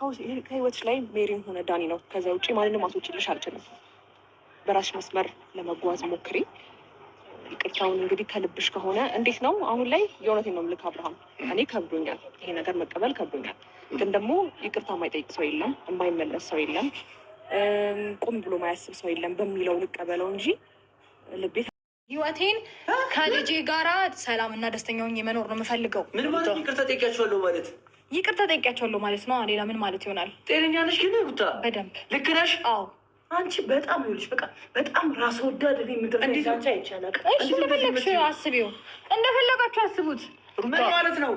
ከህይወትሽ ላይ ሜሪም ሆነ ዳኒ ነው። ከዛ ውጭ ማንንም አስወጪልሽ አልችልም። በራስሽ መስመር ለመጓዝ ሞክሪ። ይቅርታውን እንግዲህ ከልብሽ ከሆነ እንዴት ነው አሁን ላይ የእውነቴን ነው የምልህ አብርሃም፣ እኔ ከብዶኛል፣ ይሄ ነገር መቀበል ከብዶኛል። ግን ደግሞ ይቅርታ የማይጠይቅ ሰው የለም፣ የማይመለስ ሰው የለም፣ ቁም ብሎ ማያስብ ሰው የለም በሚለው ልቀበለው እንጂ ልቤ ህይወቴን ከልጄ ጋራ ሰላም እና ደስተኛ ሆኜ መኖር ነው የምፈልገው። ምን ማለት ይቅርታ ጠይቂያቸዋለሁ ማለት? ይቅርታ ጠይቂያቸዋለሁ ማለት ነው። ሌላ ምን ማለት ይሆናል? ጤነኛ ነሽ ግን ሩታ? በደንብ ልክ ነሽ። አዎ አንቺ በጣም ይኸውልሽ፣ በቃ በጣም ራስ ወዳድ ምድር እንዴት አይቻላል። እሺ እንደፈለግሽ አስቢው፣ እንደፈለጋችሁ አስቡት። ምን ማለት ነው?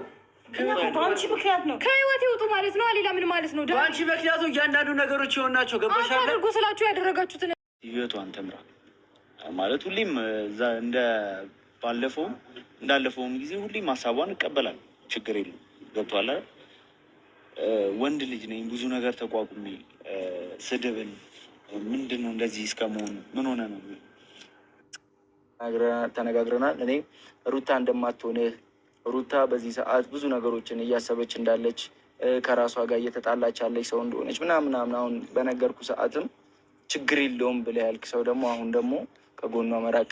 በአንቺ ምክንያት ነው ከህይወት ይውጡ ማለት ነው። ሌላ ምን ማለት ነው? በአንቺ ምክንያቱ እያንዳንዱ ነገሮች የሆናቸው ገባሻል። አድርጎ ስላችሁ ያደረጋችሁትን ህይወቷን ተምራ ማለት ሁሌም እንደ ባለፈውም እንዳለፈውም ጊዜ ሁሌም ሀሳቧን እቀበላለሁ። ችግር የለም። ገብቶሃል አይደል? ወንድ ልጅ ነኝ። ብዙ ነገር ተቋቁሜ ስድብን ምንድን ነው እንደዚህ እስከመሆኑ ምን ሆነ ነው ተነጋግረናል። እኔ ሩታ እንደማትሆንህ ሩታ በዚህ ሰዓት ብዙ ነገሮችን እያሰበች እንዳለች ከራሷ ጋር እየተጣላች ያለች ሰው እንደሆነች ምናምን አሁን በነገርኩ ሰዓትም ችግር የለውም ብለህ ያልክ ሰው ደግሞ አሁን ደግሞ ከጎኗ መራቅ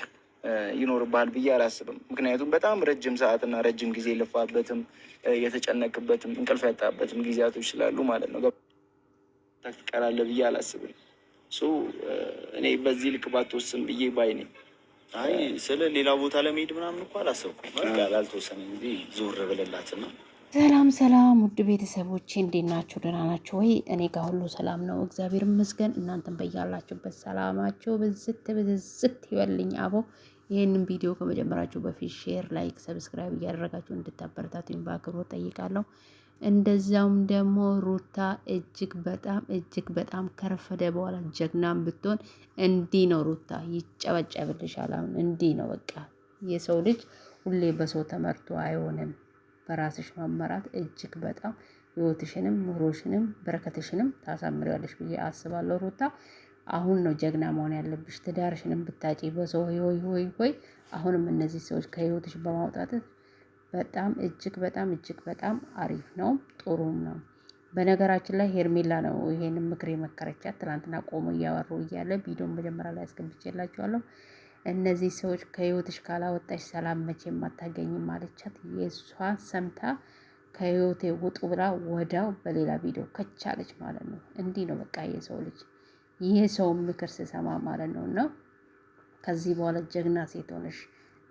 ይኖርብሃል ብዬ አላስብም። ምክንያቱም በጣም ረጅም ሰዓትና ረጅም ጊዜ የለፋበትም የተጨነቅበትም እንቅልፍ ያጣበትም ጊዜያቶች ስላሉ ማለት ነው ትቀራለህ ብዬ አላስብም። እኔ በዚህ ልክ ባትወስን ብዬ ባይ ነኝ። አይ ስለ ሌላ ቦታ ለመሄድ ምናምን እኮ አላሰብኩም። ላልተወሰነ ጊዜ ዞር ብለላትና ሰላም ሰላም፣ ውድ ቤተሰቦቼ እንዴት ናችሁ? ደህና ናችሁ ወይ? እኔ ጋር ሁሉ ሰላም ነው፣ እግዚአብሔር ይመስገን። እናንተም በያላችሁበት ሰላማችሁ ብዝት ይበልኝ። አቦ ይህንን ቪዲዮ ከመጀመራችሁ በፊት ሼር፣ ላይክ፣ ሰብስክራይብ እያደረጋችሁ እንድታበረታቱኝ በአክብሮት ጠይቃለሁ። እንደዛውም ደግሞ ሩታ እጅግ በጣም ከረፈደ በኋላ ጀግናም ብትሆን እንዲህ ነው። ሩታ ይጨበጨብልሻል። አሁን እንዲህ ነው በቃ። የሰው ልጅ ሁሌ በሰው ተመርቶ አይሆንም። በራስሽ መመራት እጅግ በጣም ህይወትሽንም ኑሮሽንም በረከትሽንም ታሳምሪያለሽ ብዬ አስባለሁ። ሩታ አሁን ነው ጀግና መሆን ያለብሽ። ትዳርሽንም ብታጪ በሰው ሆይ አሁንም እነዚህ ሰዎች ከህይወትሽ በማውጣት በጣም እጅግ በጣም አሪፍ ነው፣ ጥሩም ነው። በነገራችን ላይ ሄርሜላ ነው ይሄንን ምክር የመከረቻት። ትናንትና ቆሞ እያወሩ እያለ ቪዲዮን መጀመሪያ ላይ አስገብቼላችኋለሁ። እነዚህ ሰዎች ከህይወትሽ ካላወጣሽ ሰላም መቼም አታገኝም አለቻት። የእሷ ሰምታ ከህይወቴ ውጡ ብላ ወዳው በሌላ ቪዲዮ ከቻለች ማለት ነው። እንዲህ ነው በቃ የሰው ልጅ። ይሄ ሰው ምክር ስሰማ ማለት ነው። እና ከዚህ በኋላ ጀግና ሴት ሆነሽ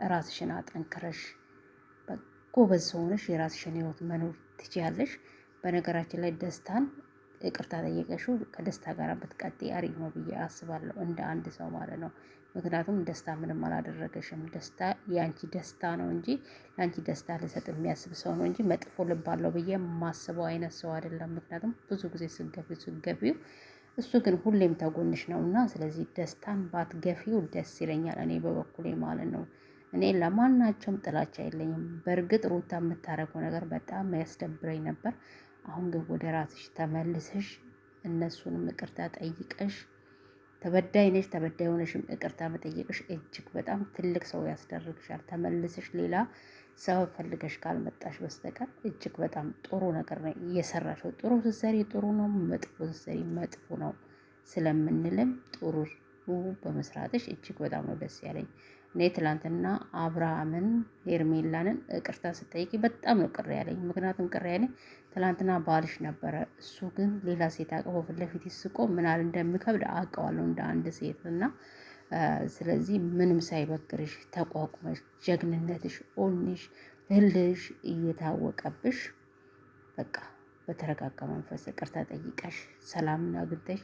ራስሽን አጠንክረሽ ጎበዝ ሆነሽ የራስሽን ህይወት መኖር ትችያለሽ። በነገራችን ላይ ደስታን ይቅርታ ጠየቀሽው ከደስታ ጋር ብትቀጥይ አሪፍ ነው ብዬ አስባለሁ፣ እንደ አንድ ሰው ማለት ነው። ምክንያቱም ደስታ ምንም አላደረገሽም። ደስታ የአንቺ ደስታ ነው እንጂ የአንቺ ደስታ ልሰጥ የሚያስብ ሰው ነው እንጂ መጥፎ ልብ አለው ብዬ የማስበው አይነት ሰው አይደለም። ምክንያቱም ብዙ ጊዜ ስገፊው እሱ ግን ሁሌም ተጎንሽ ነው እና ስለዚህ ደስታን ባትገፊው ደስ ይለኛል፣ እኔ በበኩሌ ማለት ነው። እኔ ለማናቸውም ጥላቻ የለኝም። በእርግጥ ሩታ የምታደርገው ነገር በጣም ያስደብረኝ ነበር። አሁን ግን ወደ ራስሽ ተመልሰሽ እነሱንም ይቅርታ ጠይቀሽ ተበዳይ ነሽ፣ ተበዳይ ሆነሽም ይቅርታ መጠየቅሽ እጅግ በጣም ትልቅ ሰው ያስደርግሻል። ተመልሰሽ ሌላ ሰው ፈልገሽ ካልመጣሽ በስተቀር እጅግ በጣም ጥሩ ነገር ነው እየሰራሽው። ጥሩ ስትሰሪ ጥሩ ነው፣ መጥፎ ስትሰሪ መጥፎ ነው ስለምንልም ጥሩ በመስራትሽ እጅግ በጣም ነው ደስ ያለኝ። እኔ ትላንትና አብርሃምን ሄርሜላንን ይቅርታ ስጠይቂ በጣም ነው ቅር ያለኝ። ምክንያቱም ቅር ያለኝ ትላንትና ባልሽ ነበረ፣ እሱ ግን ሌላ ሴት አቅፎ ፊት ለፊት ስቆ ምናል እንደሚከብድ አውቀዋለሁ እንደ አንድ ሴት እና ስለዚህ ምንም ሳይበግርሽ ተቋቁመሽ ጀግንነትሽ፣ ኦንሽ፣ ህልሽ እየታወቀብሽ በቃ በተረጋጋ መንፈስ ይቅርታ ጠይቀሽ ሰላምን አግኝተሽ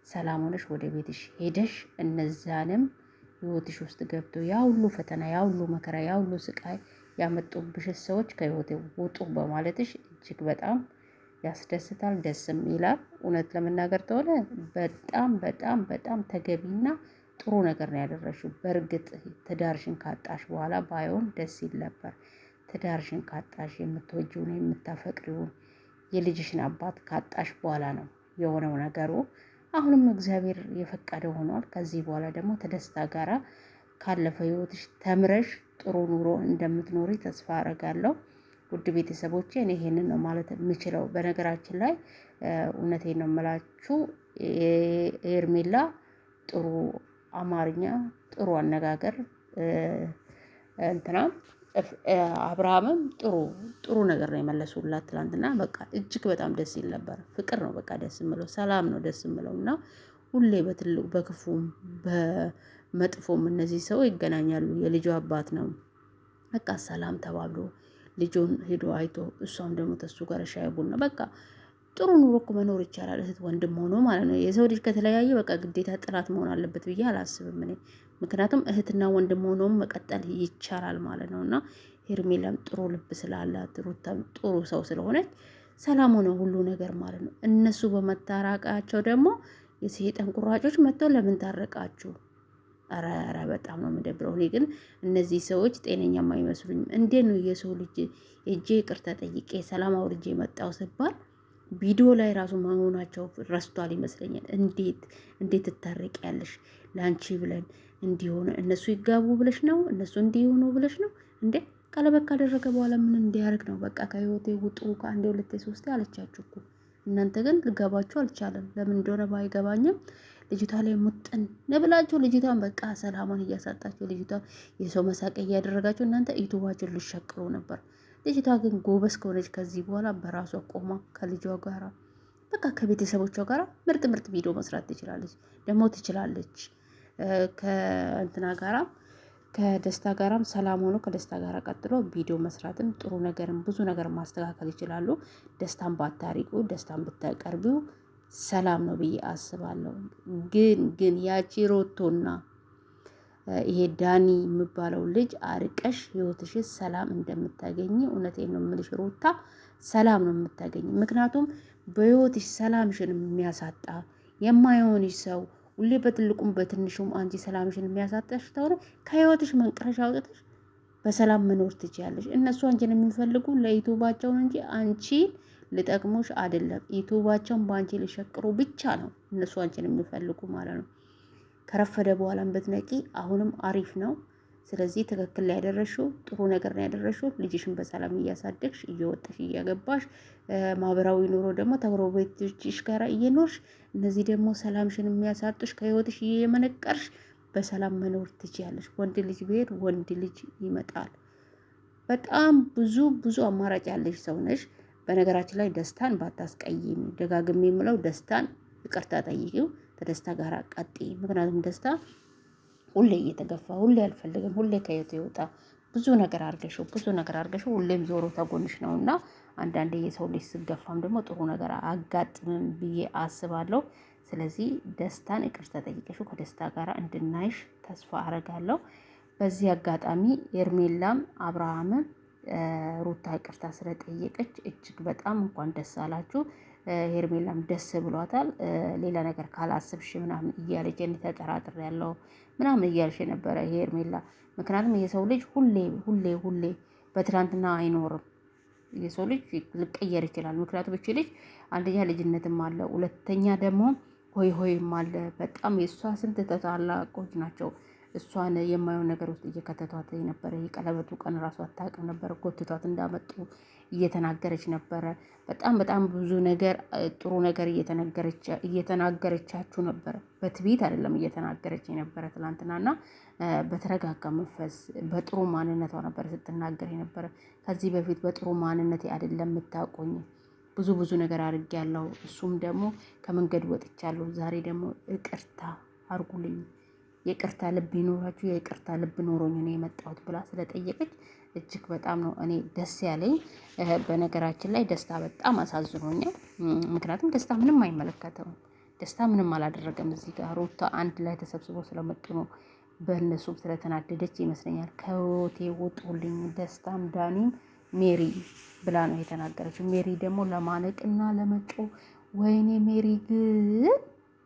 ሰላም ሆነሽ ወደ ቤትሽ ሄደሽ እነዛንም ህይወትሽ ውስጥ ገብቶ ያ ሁሉ ፈተና፣ ያ ሁሉ መከራ፣ ያ ሁሉ ስቃይ ያመጡብሽ ሰዎች ከህይወቴ ውጡ በማለትሽ እጅግ በጣም ያስደስታል፣ ደስም ይላል። እውነት ለመናገር ተሆነ በጣም ተገቢና ጥሩ ነገር ነው ያደረሽው። በእርግጥ ትዳርሽን ካጣሽ በኋላ ባይሆን ደስ ይል ነበር። ትዳርሽን ካጣሽ የምትወጂውን የምታፈቅሪውን የልጅሽን አባት ካጣሽ በኋላ ነው የሆነው ነገሩ። አሁንም እግዚአብሔር የፈቀደው ሆኗል። ከዚህ በኋላ ደግሞ ተደስታ ጋራ ካለፈ ህይወትሽ ተምረሽ ጥሩ ኑሮ እንደምትኖሪ ተስፋ አረጋለሁ። ውድ ቤተሰቦቼ እኔ ይሄንን ነው ማለት የምችለው። በነገራችን ላይ እውነቴን ነው የምላችሁ ሄርሜላ ጥሩ አማርኛ ጥሩ አነጋገር እንትና አብርሃምም ጥሩ ነገር ነው የመለሱላት ትላንትና። በቃ እጅግ በጣም ደስ ይል ነበር። ፍቅር ነው በቃ ደስ የምለው፣ ሰላም ነው ደስ የምለው እና ሁሌ በትልቁ በክፉም በመጥፎም እነዚህ ሰው ይገናኛሉ። የልጁ አባት ነው በቃ ሰላም ተባብሎ ልጁን ሄዶ አይቶ እሷም ደግሞ ተሱ ጋር ሻይ ቡና በቃ ጥሩ ኑሮ እኮ መኖር ይቻላል። እህት ወንድም ሆኖ ማለት ነው። የሰው ልጅ ከተለያየ በቃ ግዴታ ጥላት መሆን አለበት ብዬ አላስብም እኔ። ምክንያቱም እህትና ወንድም ሆኖም መቀጠል ይቻላል ማለት ነው። እና ሄርሜላም ጥሩ ልብ ስላላት ሩታም ጥሩ ሰው ስለሆነች ሰላም ሆነ ሁሉ ነገር ማለት ነው። እነሱ በመታረቃቸው ደግሞ የሰይጣን ቁራጮች መጥተው ለምን ታረቃችሁ? ኧረ በጣም ነው የምደብረው። እኔ ግን እነዚህ ሰዎች ጤነኛም አይመስሉኝም። እንዴት ነው የሰው ልጅ እጄ ይቅርታ ጠይቄ ሰላም አውርጄ መጣው ሲባል ቪዲዮ ላይ ራሱ መሆናቸው ረስቷል ይመስለኛል። እንዴት ትታረቂያለሽ? ለአንቺ ብለን እንዲሆነ እነሱ ይጋቡ ብለሽ ነው? እነሱ እንዲሆኑ ብለሽ ነው እንዴ? ቀለበት ካደረገ በኋላ ምን እንዲያደርግ ነው? በቃ ከህይወቴ ውጡ ከአንዴ ሁለቴ ሶስቴ አለቻችሁ እኮ። እናንተ ግን ልገባችሁ አልቻለም። ለምን እንደሆነ ባይገባኝም ልጅቷ ላይ ሙጥን ነብላችሁ ልጅቷን በቃ ሰላሟን እያሳጣችሁ ልጅቷን የሰው መሳቂያ እያደረጋችሁ እናንተ ዩቱባችሁን ልሸቅሩ ነበር። ልጅቷ ግን ጎበዝ ከሆነች ከዚህ በኋላ በራሷ ቆማ ከልጇ ጋራ በቃ ከቤተሰቦቿ ጋራ ምርጥ ቪዲዮ መስራት ትችላለች። ደግሞ ትችላለች ከእንትና ጋራ ከደስታ ጋራም ሰላም ሆኖ ከደስታ ጋራ ቀጥሎ ቪዲዮ መስራትም ጥሩ ነገርም ብዙ ነገር ማስተካከል ይችላሉ። ደስታን ባታሪቁ ደስታን ብታቀርቢው ሰላም ነው ብዬ አስባለሁ። ግን ያቺ ሮቶና ይሄ ዳኒ የሚባለው ልጅ አርቀሽ ህይወትሽ ሰላም እንደምታገኝ እውነቴን ነው የምልሽ ሩታ ሰላም ነው የምታገኝ። ምክንያቱም በህይወትሽ ሰላምሽን የሚያሳጣ የማይሆንሽ ሰው ሁሌ በትልቁም በትንሹም አንቺ ሰላምሽን የሚያሳጣሽ ተሆነ ከህይወትሽ መንቅረሽ አውጥተሽ በሰላም መኖር ትችያለሽ። እነሱ አንቺን የሚፈልጉ ለዩቱባቸውን እንጂ አንቺን ልጠቅሙሽ አይደለም። ዩቱባቸውን በአንቺ ሊሸቅሩ ብቻ ነው እነሱ አንቺን የሚፈልጉ ማለት ነው። ከረፈደ በኋላም ብትነቂ አሁንም አሪፍ ነው። ስለዚህ ትክክል ላይ ያደረሽው ጥሩ ነገር ነው ያደረሽው። ልጅሽን በሰላም እያሳደግሽ እየወጣሽ እያገባሽ ማህበራዊ ኑሮ ደግሞ ተጎረቤቶችሽ ጋር እየኖርሽ እነዚህ ደግሞ ሰላምሽን የሚያሳጡሽ ከህይወትሽ እየመነቀርሽ በሰላም መኖር ትችያለሽ። ወንድ ልጅ ብሄድ ወንድ ልጅ ይመጣል። በጣም ብዙ አማራጭ ያለሽ ሰው ነሽ። በነገራችን ላይ ደስታን ባታስቀይሚ፣ ደጋግሜ የምለው ደስታን ይቅርታ ጠይቂው፣ ከደስታ ጋር ቀጥይ። ምክንያቱም ደስታ ሁሌ እየተገፋ ሁሌ አልፈልግም ሁሌ ከየት ይወጣ ብዙ ነገር አርገሽው ሁሌም ዞሮ ተጎንሽ ነው እና አንዳንዴ የሰው ልጅ ስገፋም ደግሞ ጥሩ ነገር አጋጥምም ብዬ አስባለሁ። ስለዚህ ደስታን ይቅርታ ጠይቀሽው ከደስታ ጋር እንድናይሽ ተስፋ አረጋለሁ። በዚህ አጋጣሚ ሄርሜላም አብርሃምም ሩታ ይቅርታ ስለጠየቀች እጅግ በጣም እንኳን ደስ አላችሁ። ሄርሜላም ደስ ብሏታል። ሌላ ነገር ካላስብሽ ምናምን እያለች እኔ ተጠራጥሬ ያለው ምናምን እያልሽ ነበረ ሄርሜላ። ምክንያቱም የሰው ልጅ ሁሌ በትናንትና አይኖርም። የሰው ልጅ ሊቀየር ይችላል። ምክንያቱም እቺ ልጅ አንደኛ ልጅነትም አለ፣ ሁለተኛ ደግሞ ሆይም አለ። በጣም የእሷ ስንት ታላቆች ናቸው እሷን የማየው ነገር ውስጥ እየከተቷት ነበረ። የቀለበቱ ቀን ራሱ አታውቅም ነበር። ጎትቷት እንዳመጡ እየተናገረች ነበረ። በጣም ብዙ ነገር ጥሩ ነገር እየተናገረቻችሁ ነበረ። በትዕቢት አይደለም እየተናገረች የነበረ ትላንትናና በተረጋጋ መንፈስ በጥሩ ማንነቷ ነበር ስትናገር የነበረ። ከዚህ በፊት በጥሩ ማንነቴ አይደለም የምታውቁኝ፣ ብዙ ነገር አድርጌያለሁ። እሱም ደግሞ ከመንገድ ወጥቻለሁ። ዛሬ ደግሞ ይቅርታ አርጉልኝ፣ የቅርታ ልብ ይኖራችሁ፣ የቅርታ ልብ ኖሮኝ ነው የመጣሁት ብላ ስለጠየቀች እጅግ በጣም ነው እኔ ደስ ያለኝ። በነገራችን ላይ ደስታ በጣም አሳዝኖኛል። ምክንያቱም ደስታ ምንም አይመለከተውም። ደስታ ምንም አላደረገም። እዚህ ጋር ሩታ አንድ ላይ ተሰብስበው ስለመጡ ነው በእነሱም ስለተናደደች ይመስለኛል ከህይወቴ ውጡልኝ፣ ደስታም ዳኒም ሜሪ ብላ ነው የተናገረችው። ሜሪ ደግሞ ለማነቅና ለመጮ ወይኔ ሜሪ ግን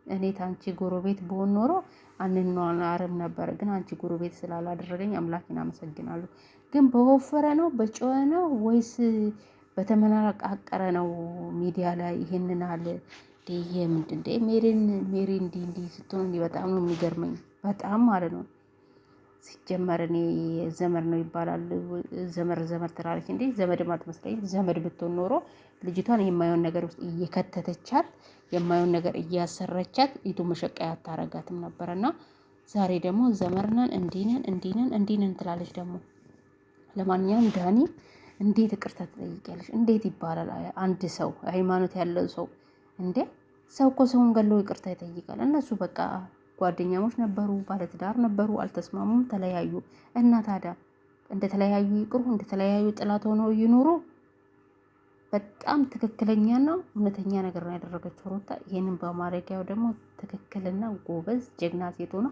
እኔ ታንቺ ጎረቤት በሆን ኖሮ አንኗኗርም ነበር። ግን አንቺ ጎረቤት ስላላደረገኝ አምላኬን አመሰግናለሁ። ግን በወፈረ ነው በጨወ ነው ወይስ በተመናቃቀረ ነው ሚዲያ ላይ ይሄንን አለ ይሄ ምንድን ሜሪ እንዲህ ስትሆን በጣም ነው የሚገርመኝ፣ በጣም ማለት ነው። ሲጀመር እኔ ዘመድ ነው ይባላል። ዘመር ትላለች እንዴ? ዘመድም አትመስለኝም። ዘመድ ብትሆን ኖሮ ልጅቷን የማየውን ነገር ውስጥ እየከተተቻት የማየውን ነገር እያሰረቻት ኢቱ መሸቀያ አታረጋትም ነበረ። እና ዛሬ ደግሞ ዘመርነን እንዲነን ትላለች ደግሞ። ለማንኛውም ዳኒ እንዴት ይቅርታ ትጠይቂያለሽ? እንዴት ይባላል? አንድ ሰው ሃይማኖት ያለው ሰው እንዴ ሰው እኮ ሰውን ገለው ይቅርታ ይጠይቃል። እነሱ በቃ ጓደኛሞች ነበሩ፣ ባለትዳር ነበሩ፣ አልተስማሙም፣ ተለያዩ። እና ታዲያ እንደተለያዩ ይቅሩ፣ እንደተለያዩ ጥላት ሆነው ይኑሩ። በጣም ትክክለኛና እውነተኛ ነገር ነው ያደረገችው ሩታ። ይህንን በማድረጊያው ደግሞ ትክክልና ጎበዝ ጀግና ሴት ሆና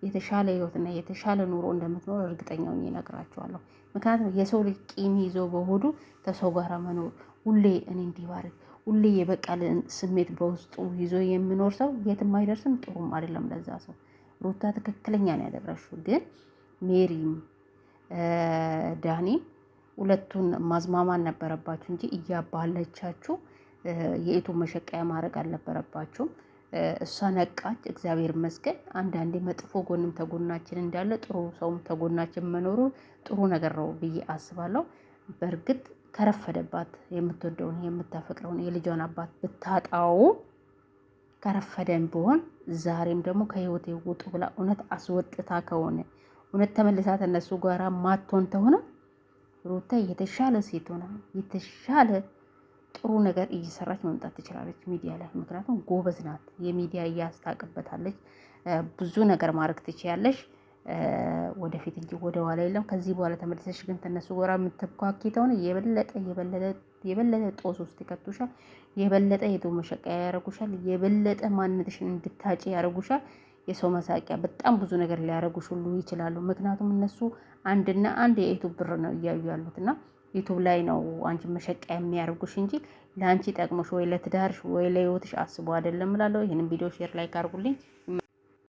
የተሻለ ህይወትና የተሻለ ኑሮ እንደምትኖር እርግጠኛ ሆኜ እነግራቸዋለሁ። ምክንያቱም የሰው ልጅ ቂም ይዞ በሆዱ ከሰው ጋር መኖር ሁሌ እኔ እንዲባረግ ሁሌ የበቀል ስሜት በውስጡ ይዞ የሚኖር ሰው የትም አይደርስም፣ ጥሩም አይደለም ለዛ ሰው። ሩታ ትክክለኛ ነው ያደረግሽው። ግን ሜሪም ዳኒም ሁለቱን ማዝማማን ነበረባችሁ እንጂ እያባለቻችሁ የኢቱ መሸቀያ ማድረግ አልነበረባችሁም። እሷ ነቃች፣ እግዚአብሔር ይመስገን። አንዳንዴ መጥፎ ጎንም ተጎናችን እንዳለ ጥሩ ሰውም ተጎናችን መኖሩ ጥሩ ነገር ነው ብዬ አስባለሁ። በእርግጥ ከረፈደባት የምትወደውን የምታፈቅረውን የልጇን አባት ብታጣው ከረፈደን ቢሆን ዛሬም ደግሞ ከህይወት ውጡ ብላ እውነት አስወጥታ ከሆነ እውነት ተመልሳ እነሱ ጋራ ማቶን ተሆነ ሩታ የተሻለ ሴት ሆና የተሻለ ጥሩ ነገር እየሰራች መምጣት ትችላለች ሚዲያ ላይ። ምክንያቱም ጎበዝ ናት፣ የሚዲያ እያስታቅበታለች። ብዙ ነገር ማድረግ ትችያለሽ ወደፊት እንጂ ወደ ኋላ የለም። ከዚህ በኋላ ተመልሰሽ ግን ተነሱ ጎራ የምትኳኪ ተሆነ የበለጠ ጦስ ውስጥ ይከቱሻል። የበለጠ የቱ መሸቀያ ያደርጉሻል። የበለጠ ማንነትሽን እንድታጪ ያደርጉሻል። የሰው መሳቂያ በጣም ብዙ ነገር ሊያደርጉሽ ሁሉ ይችላሉ። ምክንያቱም እነሱ አንድና አንድ የዩቱብ ብር ነው እያዩ ያሉት እና ዩቱብ ላይ ነው አንቺ መሸቀያ የሚያደርጉሽ እንጂ ለአንቺ ጠቅሞሽ ወይ ለትዳርሽ ወይ ለህይወትሽ አስቦ አይደለም እላለሁ። ይህንን ቪዲዮ ሼር ላይክ አድርጉልኝ።